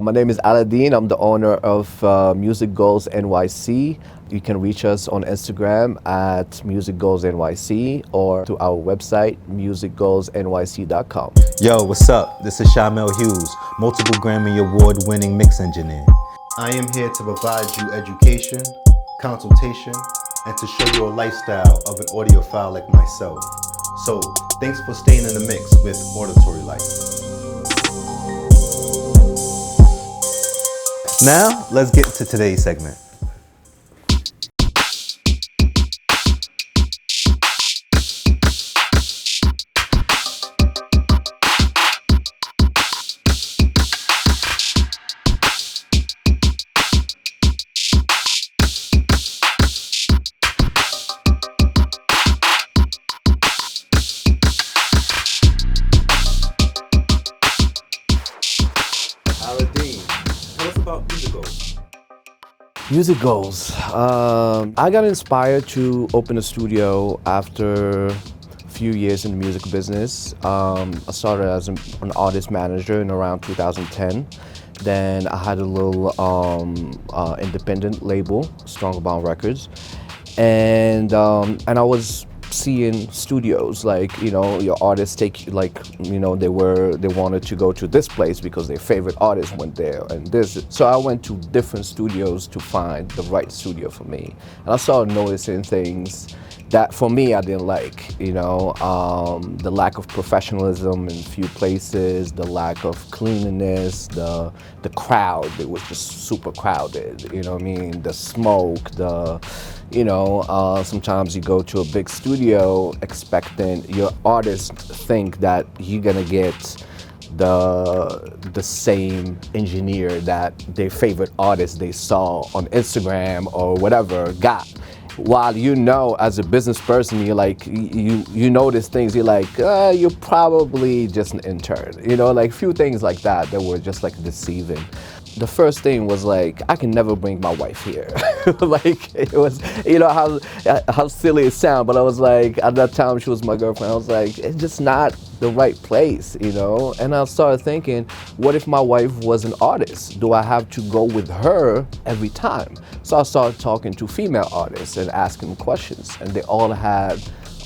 My name is Aladine. I'm the owner of Music Goals NYC. You can reach us on Instagram at Music Goals NYC or to our website, musicgoalsnyc.com. Yo, what's up? This is Shamel Hughes, multiple Grammy Award-winning mix engineer. I am here to provide you education, consultation, and to show you a lifestyle of an audiophile like myself. So, thanks for staying in the mix with Auditory Life. Now, let's get to today's segment. Aladine, tell us about Music Goals. Music Goals. I got inspired to open a studio after a few years in the music business. I started as an artist manager in around 2010. Then I had a little independent label, Strongbound Records, and I was seeing studios like your artists take they wanted to go to this place because their favorite artist went there and this. So I went to different studios to find the right studio for me, and I started noticing things that for me I didn't like. The lack of professionalism in a few places, the lack of cleanliness, the crowd. It was just super crowded. You know what I mean? The smoke, sometimes you go to a big studio expecting your artists think that you're gonna get the same engineer that their favorite artist they saw on Instagram or whatever got. While as a business person, you're like, you notice things, you're like, you're probably just an intern. Like a few things like that were just like deceiving. The first thing was like, I can never bring my wife here. Like it was, how silly it sounds, but I was like, at that time she was my girlfriend. I was like, it's just not the right place, And I started thinking, what if my wife was an artist? Do I have to go with her every time? So I started talking to female artists and asking them questions, and they all had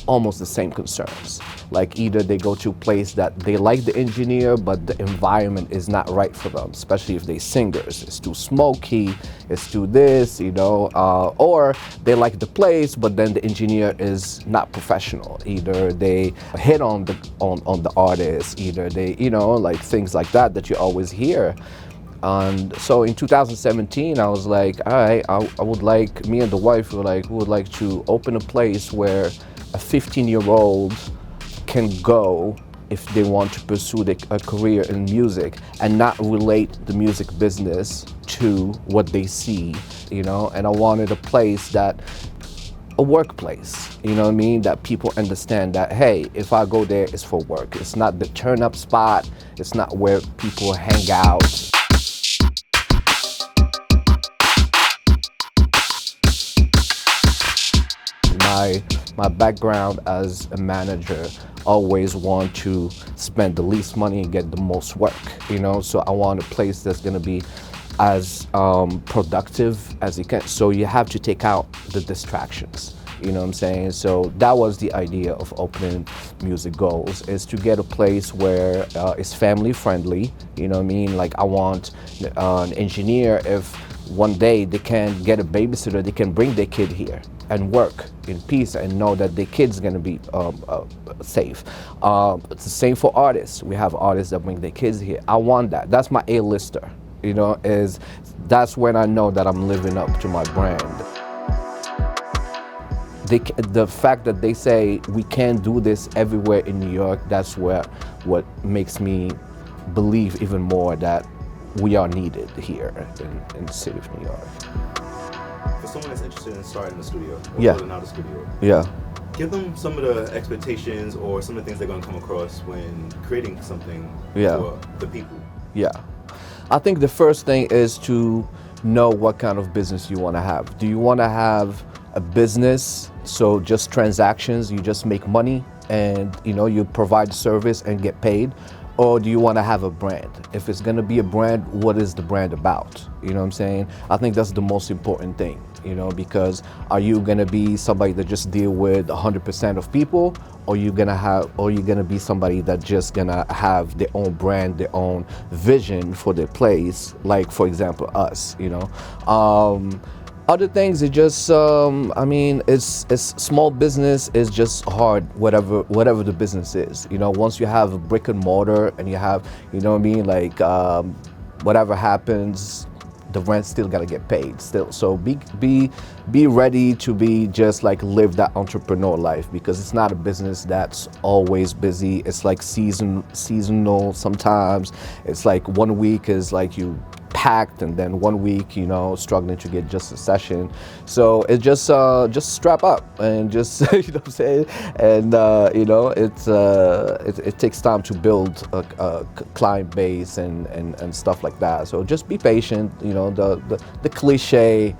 almost the same concerns. Like either they go to a place that they like the engineer, but the environment is not right for them, especially if they're singers. It's too smoky, it's too this, or they like the place, but then the engineer is not professional. Either they hit on the artist, either they, like things like that you always hear. And so in 2017, I was like, all right, I would like, me and the wife we would like to open a place where a 15-year-old can go if they want to pursue a career in music and not relate the music business to what they see, And I wanted a place a workplace, that people understand that, hey, if I go there, it's for work. It's not the turn-up spot. It's not where people hang out. My background as a manager, always want to spend the least money and get the most work, So I want a place that's gonna be as productive as it can. So you have to take out the distractions, you know what I'm saying? So that was the idea of opening Music Goals, is to get a place where it's family friendly, you know what I mean? Like I want an engineer, if one day they can get a babysitter, they can bring their kid here and work in peace and know that their kid's gonna be safe. It's the same for artists. We have artists that bring their kids here. I want that. That's my A-lister, that's when I know that I'm living up to my brand. The fact that they say we can't do this everywhere in New York, that's what makes me believe even more that we are needed here in the city of New York. For someone that's interested in starting a studio, or building out a studio, give them some of the expectations or some of the things they're going to come across when creating something for the people. Yeah. I think the first thing is to know what kind of business you want to have. Do you want to have a business, so just transactions, you just make money and you provide service and get paid? or do you want to have a brand? If it's going to be a brand, what is the brand about? You know what I'm saying? I think that's the most important thing, because are you going to be somebody that just deal with 100% of people, or you going to be somebody that just going to have their own brand, their own vision for their place, like for example us, Other things, it just, it's small business is just hard, whatever the business is. Once you have a brick and mortar and you have, like whatever happens, the rent still gotta get paid still. So be ready to be just like live that entrepreneur life, because it's not a business that's always busy. It's like seasonal sometimes. It's like 1 week is like you packed, and then 1 week, struggling to get just a session. So it just strap up and just, what I'm saying? And, it takes time to build a client base and stuff like that. So just be patient, the cliche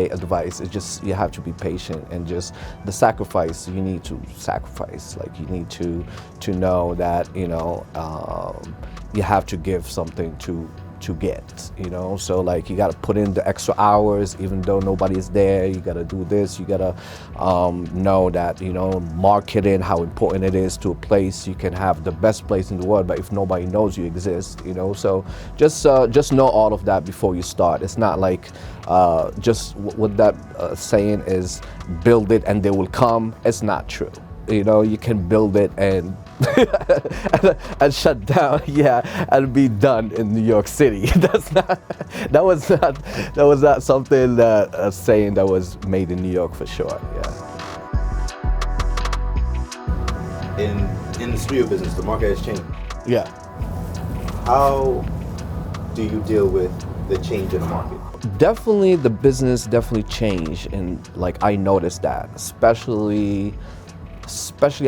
advice is just you have to be patient, and just the sacrifice, you need to sacrifice. Like you need to know that you have to give something to get, so like you got to put in the extra hours even though nobody's there. You got to do this, you got to know that marketing, how important it is to a place. You can have the best place in the world, but if nobody knows you exist, so just know all of that before you start. It's not like just what that saying is, build it and they will come. It's not true. You can build it and and shut down, and be done in New York City. That was not something that a saying that was made in New York for sure. In the studio business, the market has changed. Yeah. How do you deal with the change in the market? Definitely, the business changed, and like I noticed that, especially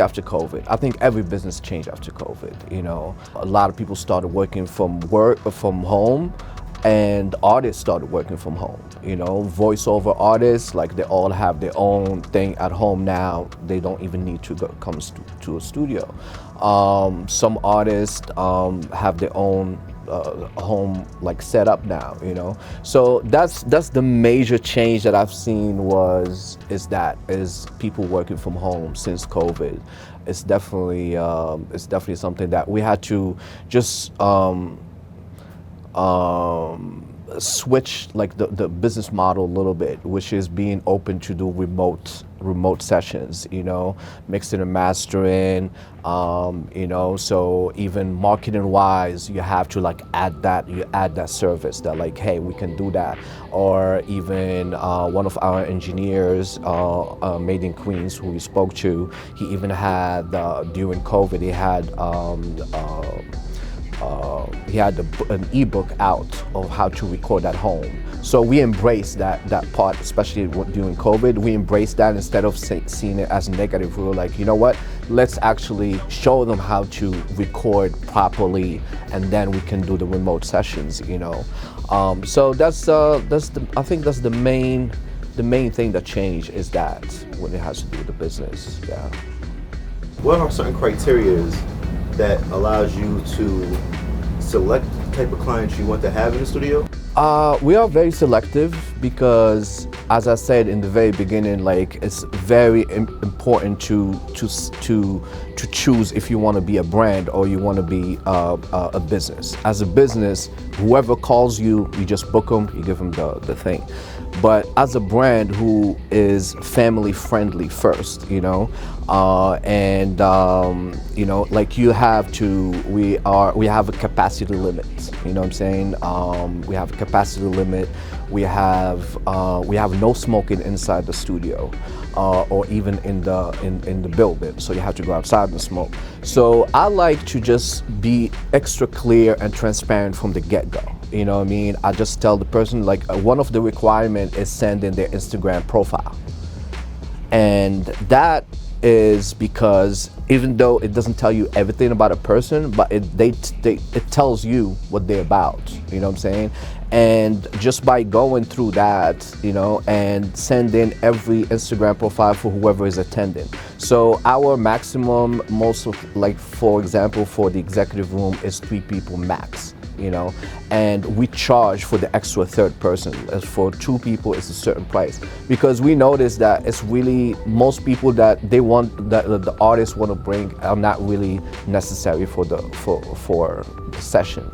after COVID. I think every business changed after COVID. A lot of people started working from home, and artists started working from home. Voiceover artists, like they all have their own thing at home now. They don't even need to come to a studio. Some artists have their own home like set up now, so that's the major change that I've seen is people working from home since COVID. It's definitely something that we had to just switch like the business model a little bit, which is being open to do remote sessions, mixing and mastering, so even marketing wise, you have to like add that service that like, hey, we can do that. Or even one of our engineers, Made in Queens, who we spoke to, he even had during COVID, he had an ebook out of how to record at home. So we embraced that part, especially during COVID. We embraced that instead of seeing it as negative. We were like, you know what? Let's actually show them how to record properly, and then we can do the remote sessions. So I think that's the main thing that changed, is that when it has to do with the business. Yeah. What are certain criteria that allows you to select the type of clients you want to have in the studio? We are very selective because, as I said in the very beginning, like it's very important to choose if you want to be a brand or you want to be a business. As a business, whoever calls you, you just book them, you give them the thing. But as a brand who is family friendly first, like you have to, we have a capacity limit, you know what I'm saying? We have a capacity limit. We have no smoking inside the studio, or even in the building. So you have to go outside and smoke. So I like to just be extra clear and transparent from the get-go. You know what I mean? I just tell the person, like, one of the requirements is sending their Instagram profile. And that is because even though it doesn't tell you everything about a person, but it tells you what they're about. You know what I'm saying? And just by going through that, and sending every Instagram profile for whoever is attending. So our maximum, most of, like, for example, for the executive room is 3 people max. And we charge for the extra third person. As for 2 people, it's a certain price, because we notice that it's really, most people that they want, that the artists want to bring, are not really necessary for the session.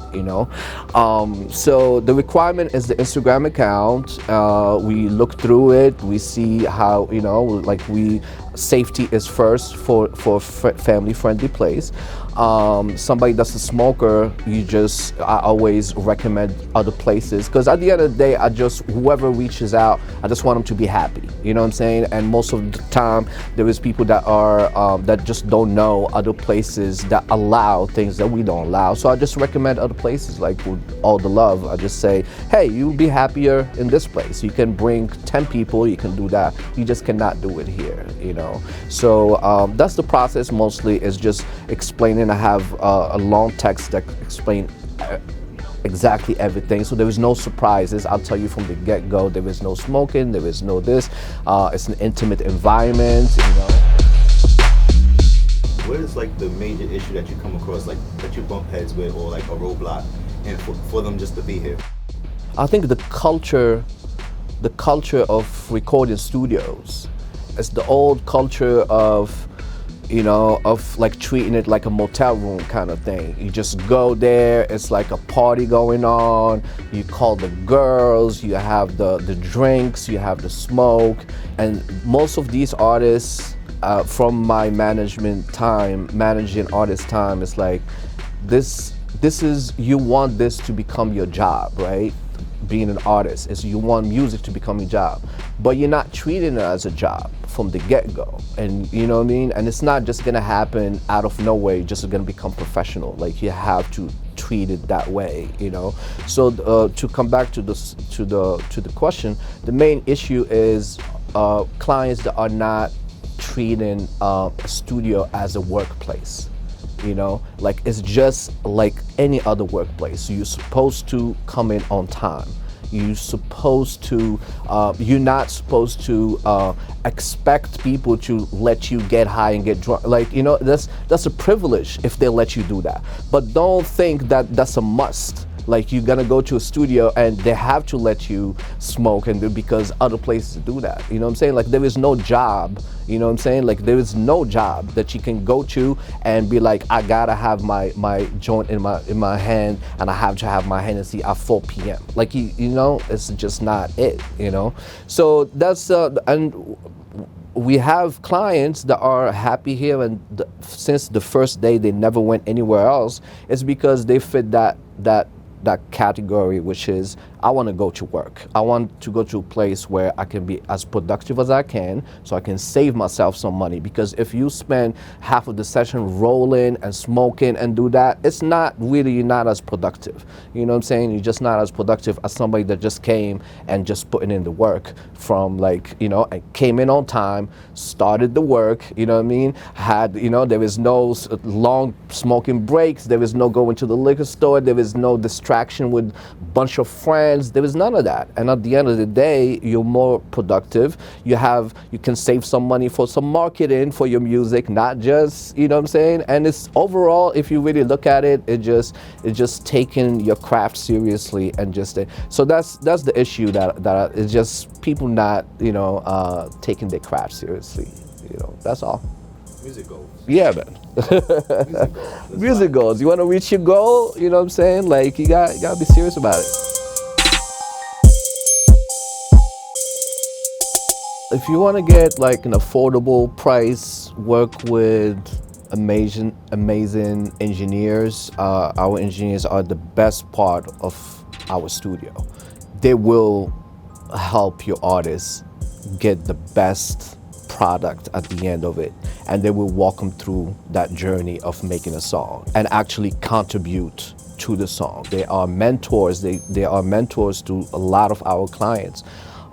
So the requirement is the Instagram account. We look through it, we see how, safety is first for family friendly place. Somebody that's a smoker, I always recommend other places, because at the end of the day, whoever reaches out, I just want them to be happy. You know what I'm saying? And most of the time, there is people that are that just don't know other places that allow things that we don't allow. So I just recommend other places, like with all the love. I just say, hey, you'll be happier in this place. You can bring 10 people, you can do that. You just cannot do it here. So that's the process. Mostly is just explaining. I have a long text that explains exactly everything, so there is no surprises. I'll tell you from the get-go, there is no smoking, there is no this. It's an intimate environment. What is like the major issue that you come across, like that you bump heads with, or like a roadblock, and for them just to be here? I think the culture of recording studios. It's the old culture of like treating it like a motel room kind of thing. You just go there, it's like a party going on. You call the girls, you have the drinks, you have the smoke. And most of these artists, from my managing artist time, it's like this is, you want this to become your job, right? Being an artist is, you want music to become your job, but you're not treating it as a job from the get-go. And you know what I mean? And it's not just gonna happen out of nowhere. You're just gonna become professional. Like, you have to treat it that way. So to come back to the question, the main issue is clients that are not treating a studio as a workplace. Like, it's just like any other workplace. So you're supposed to come in on time. You're not supposed to expect people to let you get high and get drunk. Like, that's a privilege if they let you do that. But don't think that that's a must. Like, you're gonna go to a studio and they have to let you smoke, and because other places do that. You know what I'm saying? Like, there is no job, Like, there is no job that you can go to and be like, I gotta have my joint in my hand, and I have to have my Hennessy at 4 p.m. Like, it's just not it, So that's, and we have clients that are happy here, and since the first day they never went anywhere else. It's because they fit that category, which is, I want to go to work. I want to go to a place where I can be as productive as I can, so I can save myself some money. Because if you spend half of the session rolling and smoking and do that, it's not really, you're not as productive. You know what I'm saying? You're just not as productive as somebody that just came and just putting in the work from, like, and came in on time, started the work, you know what I mean? There is no long smoking breaks. There is no going to the liquor store. There is no distraction with a bunch of friends. There is none of that. And at the end of the day, you're more productive. You can save some money for some marketing for your music, not just, you know what I'm saying? And it's overall, if you really look at it, it's just taking your craft seriously, and just, so that's the issue that it's just people not, taking their craft seriously. That's all. Music goals. Yeah, man. Music goals. Music goals. You want to reach your goal, you know what I'm saying? Like, you gotta be serious about it. If you want to get like an affordable price, work with amazing engineers. Our engineers are the best part of our studio. They will help your artists get the best product at the end of it, and they will walk them through that journey of making a song and actually contribute to the song. They are mentors. They are mentors to a lot of our clients.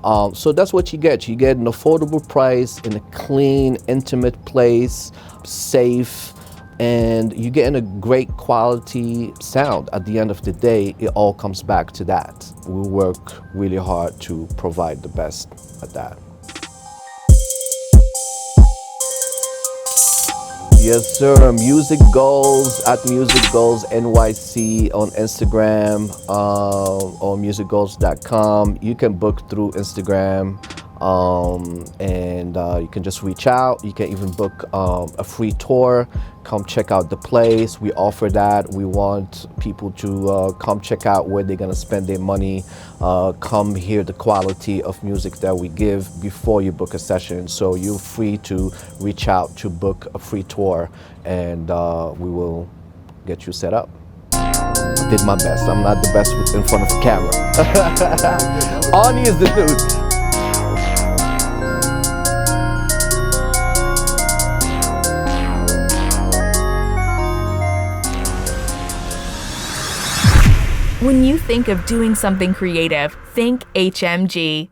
So that's what you get. You get an affordable price in a clean, intimate place, safe, and you get in a great quality sound. At the end of the day, it all comes back to that. We work really hard to provide the best at that. Yes, sir. Music Goals at Music Goals NYC on Instagram or musicgoals.com. You can book through Instagram, and you can just reach out. You can even book a free tour. Come check out the place. We offer that. We want people to come check out where they're gonna spend their money. Come hear the quality of music that we give before you book a session. So you're free to reach out to book a free tour, and we will get you set up. I did my best. I'm not the best in front of a camera. Arnie is the dude. When you think of doing something creative, think HMG.